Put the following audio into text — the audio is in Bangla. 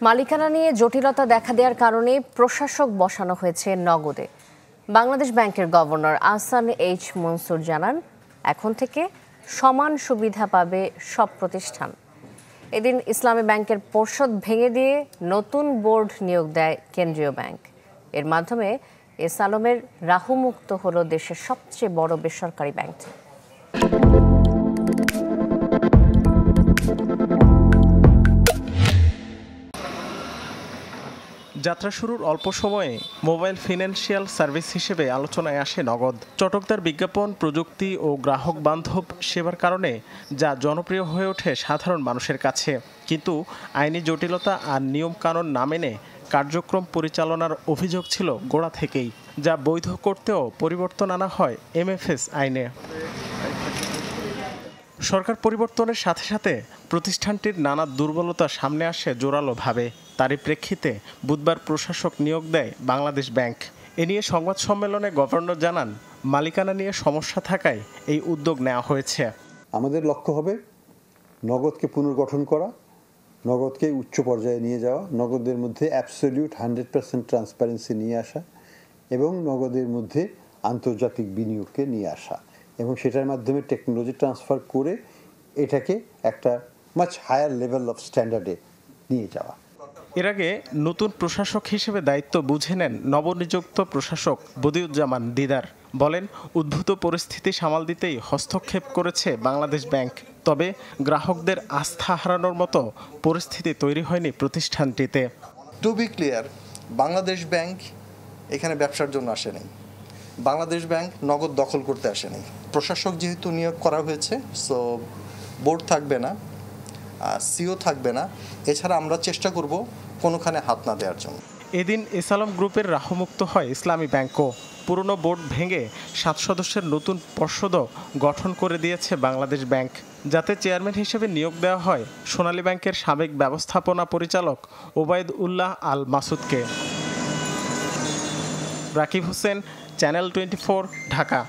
মালিকানা নিয়ে জটিলতা দেখা দেওয়ার কারণে প্রশাসক বসানো হয়েছে নগদে। বাংলাদেশ ব্যাংকের গভর্নর আহসান এইচ মনসুর জানান, এখন থেকে সমান সুবিধা পাবে সব প্রতিষ্ঠান। এদিন ইসলামী ব্যাংকের পর্ষদ ভেঙে দিয়ে নতুন বোর্ড নিয়োগ দেয় কেন্দ্রীয় ব্যাংক। এর মাধ্যমে এস আলমের রাহুমুক্ত হল দেশের সবচেয়ে বড় বেসরকারি ব্যাংকটি। যাত্রা শুরুর অল্প সময়ে মোবাইল ফিনান্সিয়াল সার্ভিস হিসেবে আলোচনায় আসে নগদ। চটকদার বিজ্ঞাপন, প্রযুক্তি ও গ্রাহক বান্ধব সেবার কারণে যা জনপ্রিয় হয়ে ওঠে সাধারণ মানুষের কাছে। কিন্তু আইনি জটিলতা আর নিয়মকানুন না মেনে কার্যক্রম পরিচালনার অভিযোগ ছিল গোড়া থেকেই, যা বৈধ করতেও পরিবর্তন আনা হয় এমএফএস আইনে। সরকার পরিবর্তনের সাথে সাথে প্রতিষ্ঠানটির নানা দুর্বলতা সামনে আসে জোরালোভাবে। তারই প্রেক্ষিতে বুধবার প্রশাসক নিয়োগ দেয় বাংলাদেশ ব্যাংক। এ নিয়ে সংবাদ সম্মেলনে গভর্নর জানান, মালিকানা নিয়ে সমস্যা থাকায় এই উদ্যোগ নেওয়া হয়েছে। আমাদের লক্ষ্য হবে নগদকে পুনর্গঠন করা, নগদকে উচ্চ পর্যায়ে নিয়ে যাওয়া, নগদের মধ্যে অ্যাবসলিউট 100% ট্রান্সপারেন্সি নিয়ে আসা এবং নগদের মধ্যে আন্তর্জাতিক বিনিয়োগকে নিয়ে আসা এবং সেটার মাধ্যমে টেকনোলজি ট্রান্সফার করে এটাকে একটা মাচ হায়ার লেভেল অফ স্ট্যান্ডার্ডে নিয়ে যাওয়া। এর আগে নতুন প্রশাসক হিসেবে দায়িত্ব বুঝে নেন নবনিযুক্ত প্রশাসক বদিউজ্জামান দিদার। বলেন, উদ্ভূত পরিস্থিতি সামাল দিতেই হস্তক্ষেপ করেছে বাংলাদেশ ব্যাংক। তবে গ্রাহকদের আস্থা হারানোর মতো পরিস্থিতি তৈরি হয়নি প্রতিষ্ঠানটিতে। To be clear, Bangladesh bank এখানে ব্যবসার জন্য আসেনি। বাংলাদেশ ব্যাংক নগদ দখল করতে আসেনি। প্রশাসক যেহেতু নিয়োগ করা হয়েছে, সো বোর্ড থাকবে না, সিও থাকবে না। এছাড়া আমরা চেষ্টা করব কোনোখানে হাত না দেওয়ার জন্য। এদিন এস আলম গ্রুপের রাহুমুক্ত হয় ইসলামী ব্যাংকও। পুরনো বোর্ড ভেঙে 7 সদস্যের নতুন পর্ষদও গঠন করে দিয়েছে বাংলাদেশ ব্যাংক, যাতে চেয়ারম্যান হিসেবে নিয়োগ দেওয়া হয় সোনালী ব্যাংকের সাবেক ব্যবস্থাপনা পরিচালক ওবায়দ উল্লাহ আল মাসুদকে। রাকিব হোসেন, চ্যানেল 24, ঢাকা।